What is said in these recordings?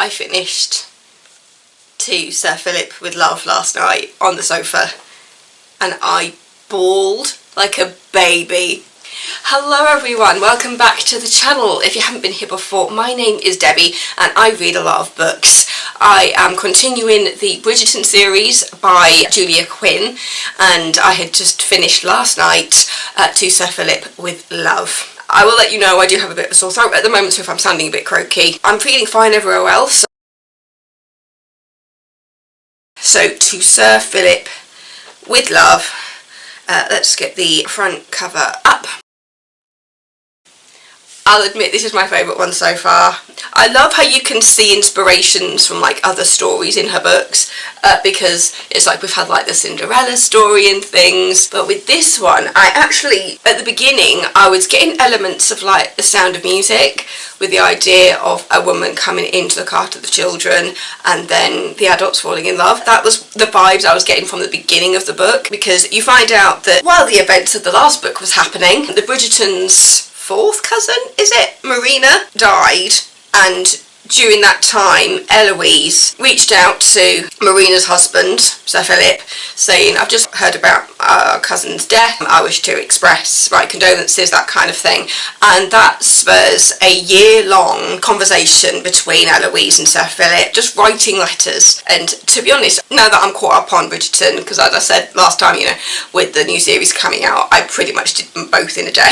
I finished To Sir Phillip with Love last night on the sofa, and I bawled like a baby. Hello everyone, welcome back to the channel. If you haven't been here before, my name is Debbie and I read a lot of books. I am continuing the Bridgerton series by Julia Quinn, and I had just finished last night To Sir Phillip with Love. I will let you know I do have a bit of a sore throat at the moment, so if I'm sounding a bit croaky, I'm feeling fine everywhere else. So To Sir Phillip with Love. Let's get the front cover up. I'll admit this is my favourite one so far. I love how you can see inspirations from like other stories in her books, because it's like we've had like the Cinderella story and things, but with this one I actually, at the beginning I was getting elements of like The Sound of Music, with the idea of a woman coming in to look after the children and then the adults falling in love. That was the vibes I was getting from the beginning of the book, because you find out that while the events of the last book was happening, the Bridgerton's fourth cousin, is it, Marina, died, and during that time Eloise reached out to Marina's husband, Sir Philip, saying, I've just heard about our cousin's death, I wish to express my condolences, that kind of thing. And that spurs a year-long conversation between Eloise and Sir Philip, just writing letters. And to be honest, now that I'm caught up on Bridgerton, because as I said last time, you know, with the new series coming out, I pretty much did them both in a day.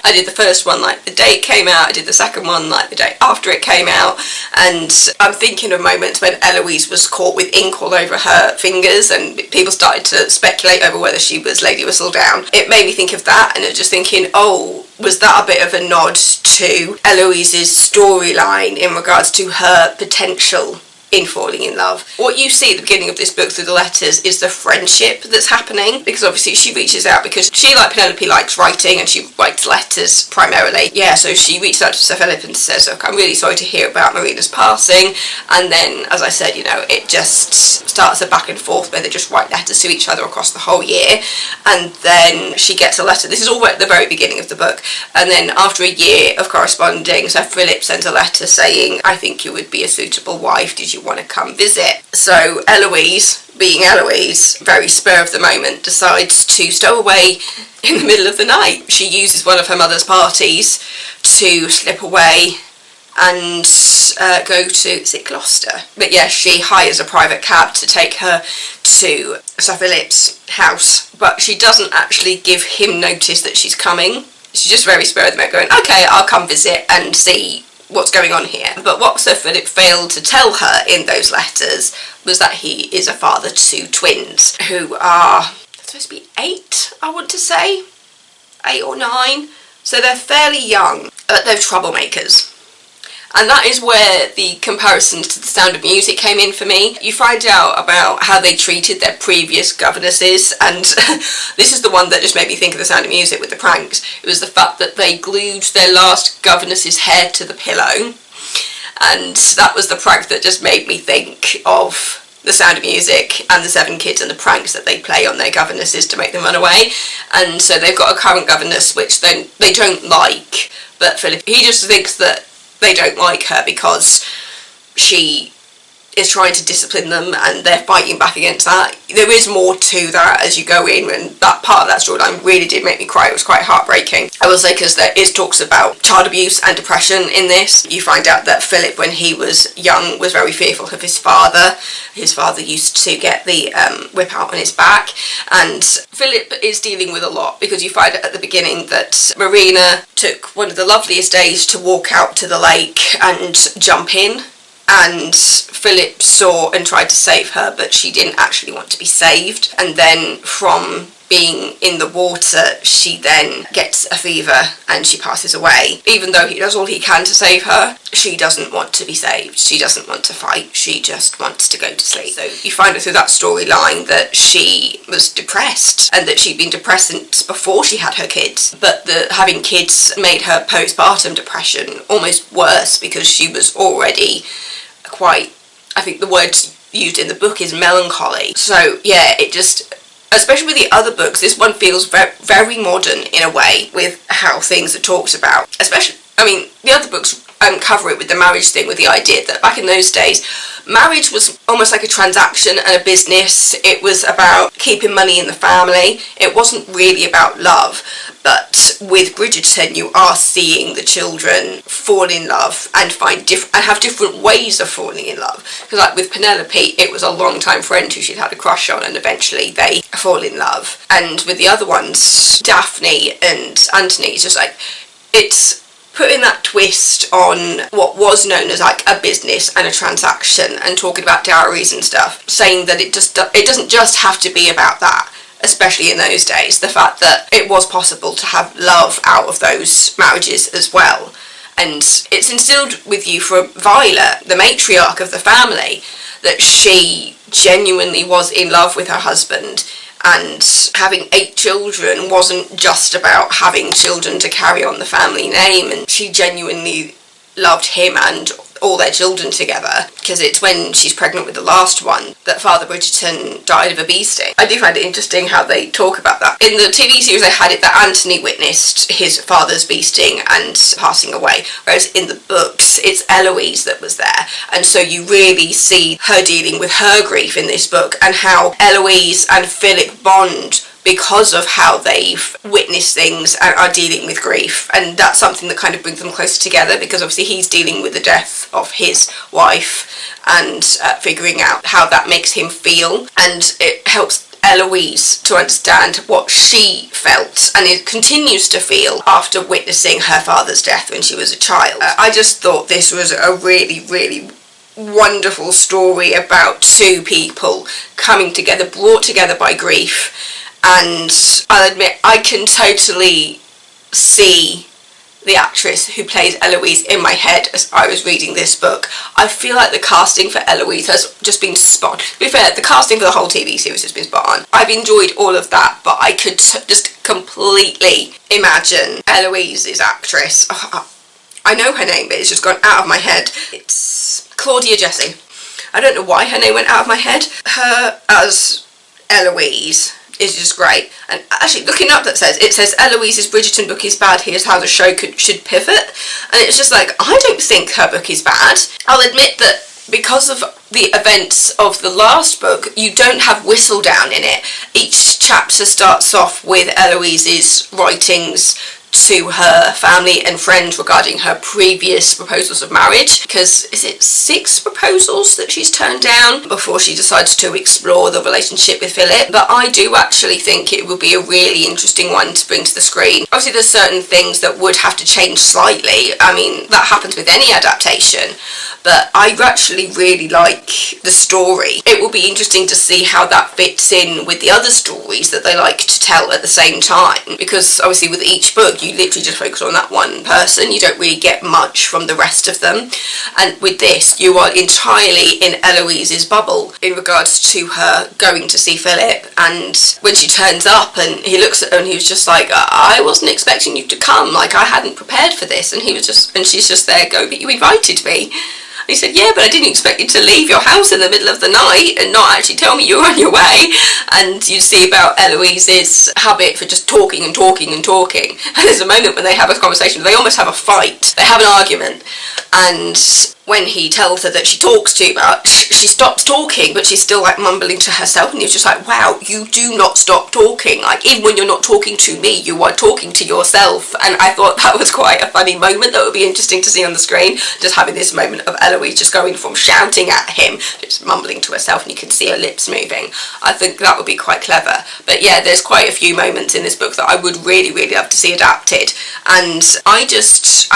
I did the first one like the day it came out, I did the second one like the day after it came out, and I'm thinking of moments when Eloise was caught with ink all over her fingers and people started to speculate over whether she was Lady Whistledown. It made me think of that, and I was just thinking, oh, was that a bit of a nod to Eloise's storyline in regards to her potential in falling in love? What you see at the beginning of this book through the letters is the friendship that's happening, because obviously she reaches out because she, like Penelope, likes writing and she writes letters primarily. Yeah, so she reaches out to Sir Philip and says, look, I'm really sorry to hear about Marina's passing, and then, as I said, you know, it just starts a back and forth where they just write letters to each other across the whole year, and then she gets a letter. This is all at the very beginning of the book, and then after a year of corresponding, Sir Philip sends a letter saying, I think you would be a suitable wife, did you want to come visit? So Eloise, being Eloise, very spur of the moment, decides to stow away in the middle of the night. She uses one of her mother's parties to slip away and go to, is it Gloucester? But yeah, she hires a private cab to take her to Sir Philip's house, but she doesn't actually give him notice that she's coming. She's just very spur of the moment going, okay, I'll come visit and see what's going on here. But what Sir Philip failed to tell her in those letters was that he is a father to twins who are supposed to be 8, I want to say, 8 or 9, so they're fairly young, but they're troublemakers. And that is where the comparisons to The Sound of Music came in for me. You find out about how they treated their previous governesses, and this is the one that just made me think of The Sound of Music with the pranks. It was the fact that they glued their last governess's hair to the pillow, and that was the prank that just made me think of The Sound of Music and the 7 Kids and the pranks that they play on their governesses to make them run away. And so they've got a current governess which they don't like, but Philip, he just thinks that they don't like her because she is trying to discipline them and they're fighting back against that. There is more to that as you go in, and that part of that storyline really did make me cry. It was quite heartbreaking, I will say, because there is talks about child abuse and depression in this. You find out that Philip, when he was young, was very fearful of his father. His father used to get the whip out on his back, and Philip is dealing with a lot, because you find out at the beginning that Marina took one of the loveliest days to walk out to the lake and jump in, and Philip saw and tried to save her, but she didn't actually want to be saved. And then from being in the water, she then gets a fever and she passes away. Even though he does all he can to save her, she doesn't want to be saved. She doesn't want to fight. She just wants to go to sleep. So you find out through that storyline that she was depressed, and that she'd been depressed since before she had her kids. But having kids made her postpartum depression almost worse, because she was already quite, I think the word used in the book is melancholy. So yeah, it just, especially with the other books, this one feels very modern in a way with how things are talked about. Especially, I mean, the other books cover it with the marriage thing, with the idea that back in those days, marriage was almost like a transaction and a business. It was about keeping money in the family. It wasn't really about love. But with Bridgerton, you are seeing the children fall in love and have different ways of falling in love. Because like with Penelope, it was a long-time friend who she'd had a crush on, and eventually they fall in love. And with the other ones, Daphne and Anthony, it's just like, it's putting that twist on what was known as like a business and a transaction, and talking about dowries and stuff, saying that it doesn't just have to be about that. Especially in those days, the fact that it was possible to have love out of those marriages as well. And it's instilled with you from Violet, the matriarch of the family, that she genuinely was in love with her husband, and having 8 children wasn't just about having children to carry on the family name, and she genuinely loved him and all their children together, because it's when she's pregnant with the last one that Father Bridgerton died of a bee sting. I do find it interesting how they talk about that. In the TV series, they had it that Anthony witnessed his father's bee sting and passing away, whereas in the books, it's Eloise that was there. And so you really see her dealing with her grief in this book, and how Eloise and Philip bond because of how they've witnessed things and are dealing with grief. And that's something that kind of brings them closer together, because obviously he's dealing with the death of his wife and figuring out how that makes him feel, and it helps Eloise to understand what she felt and it continues to feel after witnessing her father's death when she was a child. I just thought this was a really, really wonderful story about 2 people coming together, brought together by grief. And I'll admit, I can totally see the actress who plays Eloise in my head as I was reading this book. I feel like the casting for Eloise has just been spot on. To be fair, the casting for the whole TV series has been spot on. I've enjoyed all of that, but I could just completely imagine Eloise's actress. I know her name, but it's just gone out of my head. It's Claudia Jessie. I don't know why her name went out of my head. Her as Eloise is just great. And actually, looking up, it says Eloise's Bridgerton book is bad, here's how the show should pivot. And it's just like, I don't think her book is bad. I'll admit that because of the events of the last book, you don't have Whistledown in it. Each chapter starts off with Eloise's writings to her family and friends regarding her previous proposals of marriage, because is it 6 proposals that she's turned down before she decides to explore the relationship with Philip. But I do actually think it would be a really interesting one to bring to the screen. Obviously there's certain things that would have to change slightly. I mean, that happens with any adaptation, but I actually really like the story. It will be interesting to see how that fits in with the other stories that they like to tell at the same time, because obviously with each book you literally just focus on that one person. You don't really get much from the rest of them. And with this, you are entirely in Eloise's bubble in regards to her going to see Philip. And when she turns up and he looks at her and he was just like, I wasn't expecting you to come, like I hadn't prepared for this. And she's just there going, but you invited me. And he said, yeah, but I didn't expect you to leave your house in the middle of the night and not actually tell me you were on your way. And you see about Eloise's habit for just talking and talking and talking. And there's a moment when they have a conversation, they almost have a fight. They have an argument. And when he tells her that she talks too much, she stops talking, but she's still like mumbling to herself, and he's just like, wow, you do not stop talking. Like, even when you're not talking to me, you are talking to yourself. And I thought that was quite a funny moment that would be interesting to see on the screen, just having this moment of Eloise just going from shouting at him, just mumbling to herself, and you can see her lips moving. I think that would be quite clever. But yeah, there's quite a few moments in this book that I would really, really love to see adapted. And I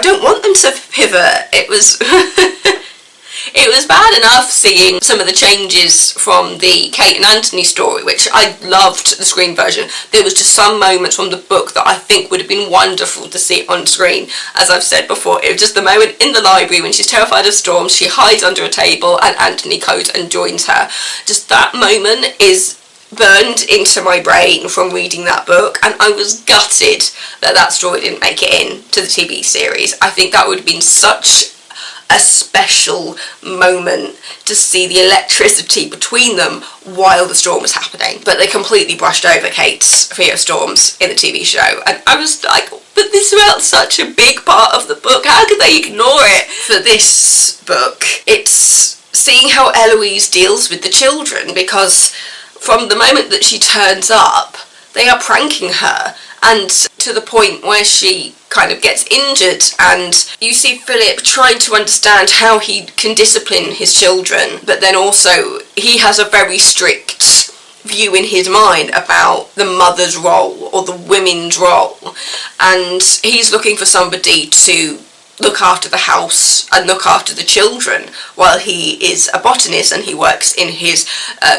don't want them to pivot. It was bad enough seeing some of the changes from the Kate and Anthony story, which I loved the screen version. There was just some moments from the book that I think would have been wonderful to see on screen. As I've said before, it was just the moment in the library when she's terrified of storms, she hides under a table and Anthony goes and joins her. Just that moment is burned into my brain from reading that book, and I was gutted that story didn't make it in to the TV series. I think that would have been such a special moment to see the electricity between them while the storm was happening. But they completely brushed over Kate's fear of storms in the TV show, and I was like, but this is about such a big part of the book, how could they ignore it? For this book, it's seeing how Eloise deals with the children, because from the moment that she turns up, they are pranking her, and to the point where she kind of gets injured, and you see Philip trying to understand how he can discipline his children, but then also he has a very strict view in his mind about the mother's role or the women's role, and he's looking for somebody to look after the house and look after the children while he is a botanist and he works in his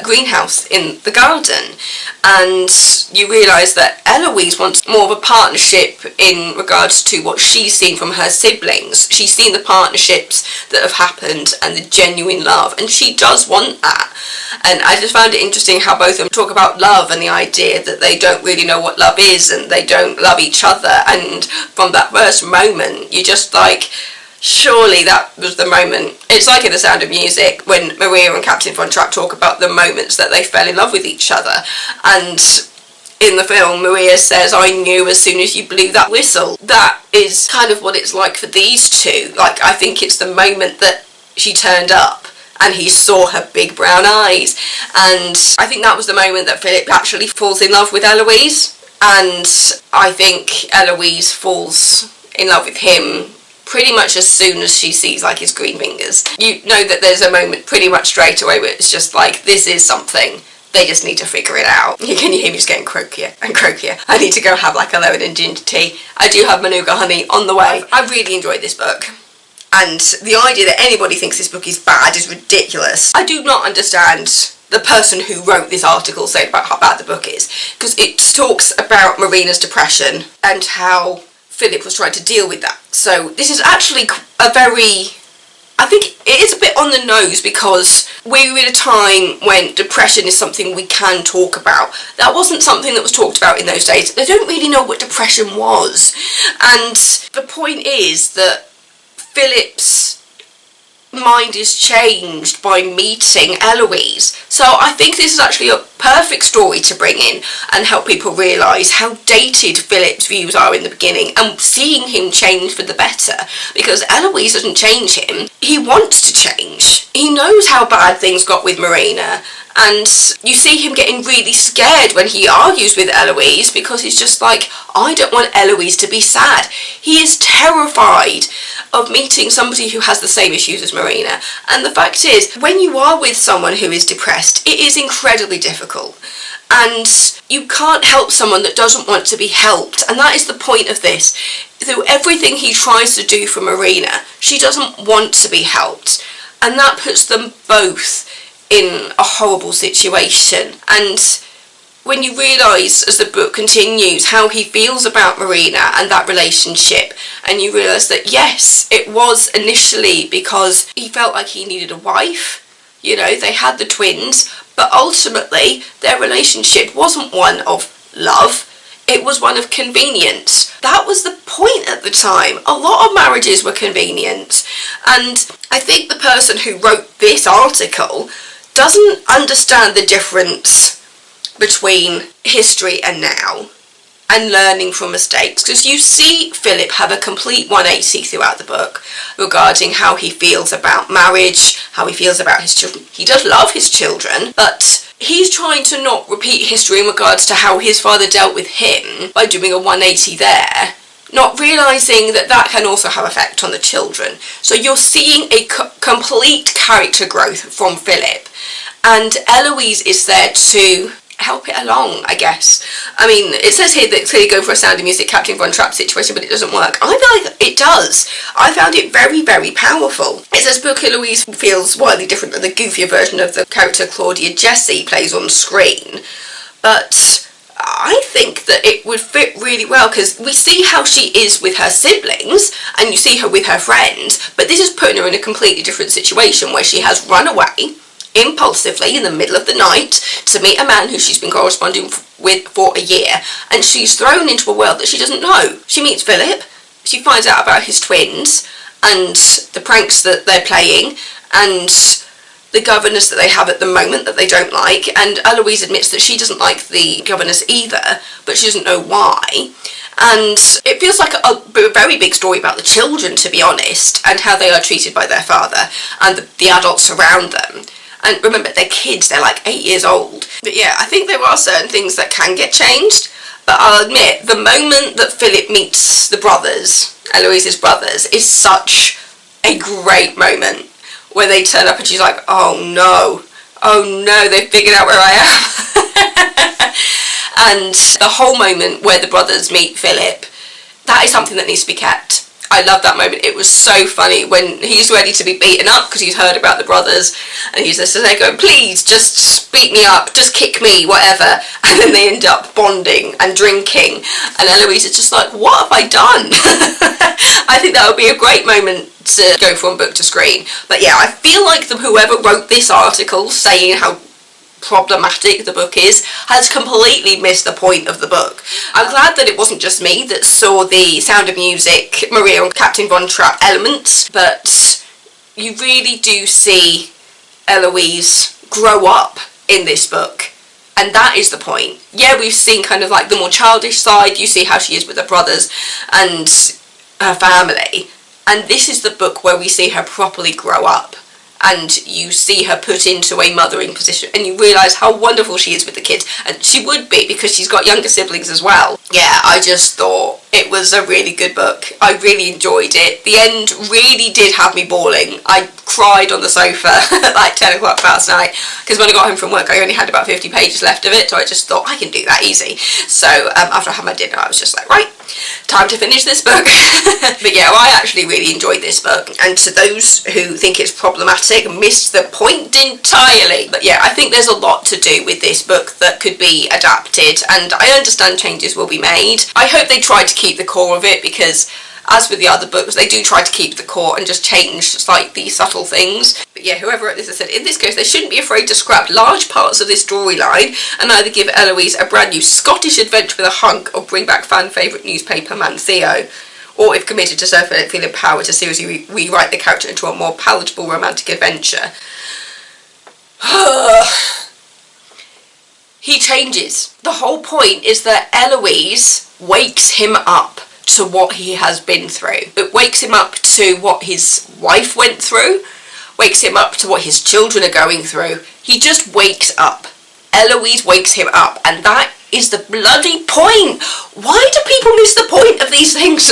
greenhouse in the garden. And you realise that Eloise wants more of a partnership in regards to what she's seen from her siblings. She's seen the partnerships that have happened and the genuine love, and she does want that. And I just found it interesting how both of them talk about love and the idea that they don't really know what love is and they don't love each other. And from that first moment, you're just like, surely that was the moment. It's like in The Sound of Music when Maria and Captain Von Trapp talk about the moments that they fell in love with each other. And in the film, Maria says, I knew as soon as you blew that whistle. That is kind of what it's like for these two. Like, I think it's the moment that she turned up and he saw her big brown eyes. And I think that was the moment that Philip actually falls in love with Eloise. And I think Eloise falls in love with him pretty much as soon as she sees like his green fingers. You know that there's a moment pretty much straight away where it's just like, this is something. They just need to figure it out. Can you hear me just getting croakier and croakier? I need to go have like a lemon and ginger tea. I do have Manuka honey on the way. I really enjoyed this book. And the idea that anybody thinks this book is bad is ridiculous. I do not understand the person who wrote this article saying about how bad the book is, because it talks about Marina's depression and how Philip was trying to deal with that. So this is actually a very, I think it is a bit on the nose, because we're in a time when depression is something we can talk about. That wasn't something that was talked about in those days. They don't really know what depression was. And the point is that Philip's mind is changed by meeting Eloise. So I think this is actually a perfect story to bring in and help people realise how dated Philip's views are in the beginning, and seeing him change for the better, because Eloise doesn't change him. He wants to change. He knows how bad things got with Marina, and you see him getting really scared when he argues with Eloise, because he's just like, I don't want Eloise to be sad. He is terrified of meeting somebody who has the same issues as Marina. And the fact is, when you are with someone who is depressed, it is incredibly difficult. And you can't help someone that doesn't want to be helped. And that is the point of this. Through everything he tries to do for Marina, she doesn't want to be helped. And that puts them both in a horrible situation. And when you realise as the book continues how he feels about Marina and that relationship, and you realise that yes, it was initially because he felt like he needed a wife, you know, they had the twins, but ultimately their relationship wasn't one of love, it was one of convenience. That was the point at the time. A lot of marriages were convenient, and I think the person who wrote this article doesn't understand the difference between history and now, and learning from mistakes, because you see Philip have a complete 180 throughout the book regarding how he feels about marriage, how he feels about his children. He does love his children, but he's trying to not repeat history in regards to how his father dealt with him by doing a 180 there, not realising that that can also have effect on the children. So you're seeing a complete character growth from Philip, and Eloise is there to help it along, I guess. I mean, it says here that it's clearly going for a Sound of Music Captain Von Trapp situation, but it doesn't work. I feel like it does. I found it very, very powerful. It says book Eloise feels wildly different than the goofier version of the character Claudia Jessie plays on screen, but I think that it would fit really well, because we see how she is with her siblings and you see her with her friends, but this is putting her in a completely different situation where she has run away impulsively in the middle of the night to meet a man who she's been corresponding with for a year, and she's thrown into a world that she doesn't know. She meets Philip, she finds out about his twins, and the pranks that they're playing, and the governess that they have at the moment that they don't like. And Eloise admits that she doesn't like the governess either, but she doesn't know why. And it feels like a very big story about the children, to be honest, and how they are treated by their father and the adults around them. And remember, they're kids, they're like 8 years old. But yeah, I think there are certain things that can get changed. But I'll admit, the moment that Philip meets the brothers, Eloise's brothers, is such a great moment. When they turn up and she's like, oh no, they've figured out where I am. And the whole moment where the brothers meet Philip, that is something that needs to be kept. I love that moment. It was so funny when he's ready to be beaten up because he's heard about the brothers, and he's just there going, please, just beat me up, just kick me, whatever. And then they end up bonding and drinking, and Eloise is just like, what have I done? I think that would be a great moment to go from book to screen. But yeah, I feel like whoever wrote this article saying how problematic the book is has completely missed the point of the book. I'm glad that it wasn't just me that saw the Sound of Music, Maria and Captain Von Trapp elements, but you really do see Eloise grow up in this book, and that is the point. Yeah, we've seen kind of like the more childish side, you see how she is with her brothers and her family, and this is the book where we see her properly grow up. And you see her put into a mothering position, and you realise how wonderful she is with the kids. And she would be, because she's got younger siblings as well. Yeah, I just thought it was a really good book. I really enjoyed it. The end really did have me bawling. I cried on the sofa at like 10 o'clock last night, because when I got home from work I only had about 50 pages left of it, so I just thought I can do that easy. So after I had my dinner I was just like, right, time to finish this book. But yeah, I actually really enjoyed this book, and to those who think it's problematic, missed the point entirely. But yeah, I think there's a lot to do with this book that could be adapted, and I understand changes will be made. I hope they try to keep the core of it, because as with the other books, they do try to keep the core and just change like these subtle things. But yeah, whoever wrote this has said, in this case, they shouldn't be afraid to scrap large parts of this storyline and either give Eloise a brand new Scottish adventure with a hunk, or bring back fan favourite newspaper man Theo. Or, if committed to Sir Phillip, feel empowered to seriously rewrite the character into a more palatable romantic adventure. He changes. The whole point is that Eloise wakes him up to what he has been through. It wakes him up to what his wife went through, wakes him up to what his children are going through. He just wakes up. Eloise wakes him up, and that is the bloody point. Why do people miss the point of these things?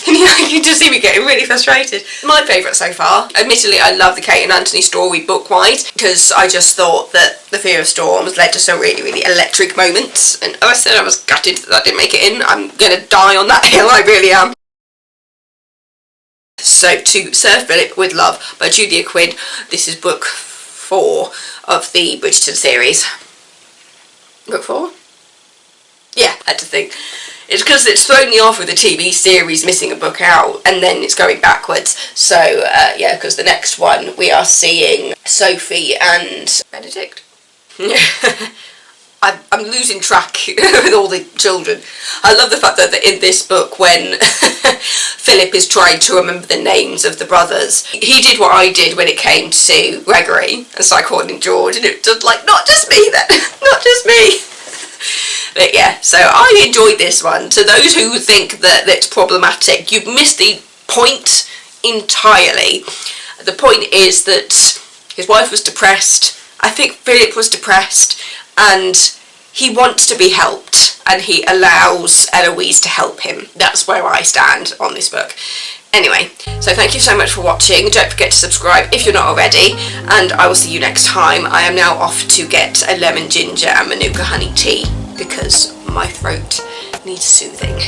You can just see me getting really frustrated. My favourite so far. Admittedly, I love the Kate and Anthony story book-wise, because I just thought that The Fear of Storms led to some really, really electric moments, and as I said, I was gutted that didn't make it in. I'm gonna die on that hill, I really am. So, To Sir Phillip with Love by Julia Quinn. This is book 4 of the Bridgerton series. Book 4? Yeah, I had to think. It's because it's thrown me off with the TV series missing a book out, and then it's going backwards. So, yeah, because the next one we are seeing Sophie and Benedict. I'm losing track with all the children. I love the fact that in this book, when Philip is trying to remember the names of the brothers, he did what I did when it came to Gregory, and so I called him George, and it was like, not just me then, not just me. But yeah, so I enjoyed this one. To those who think that it's problematic, you've missed the point entirely. The point is that his wife was depressed, I think Philip was depressed, and he wants to be helped, and he allows Eloise to help him. That's where I stand on this book. Anyway, so thank you so much for watching. Don't forget to subscribe if you're not already, and I will see you next time. I am now off to get a lemon ginger and manuka honey tea, because my throat needs soothing.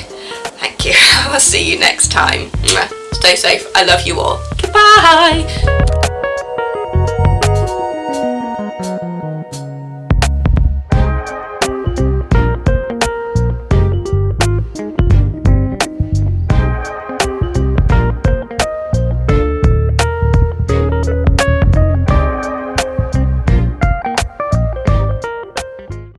Thank you. I'll see you next time. Stay safe. I love you all. Goodbye.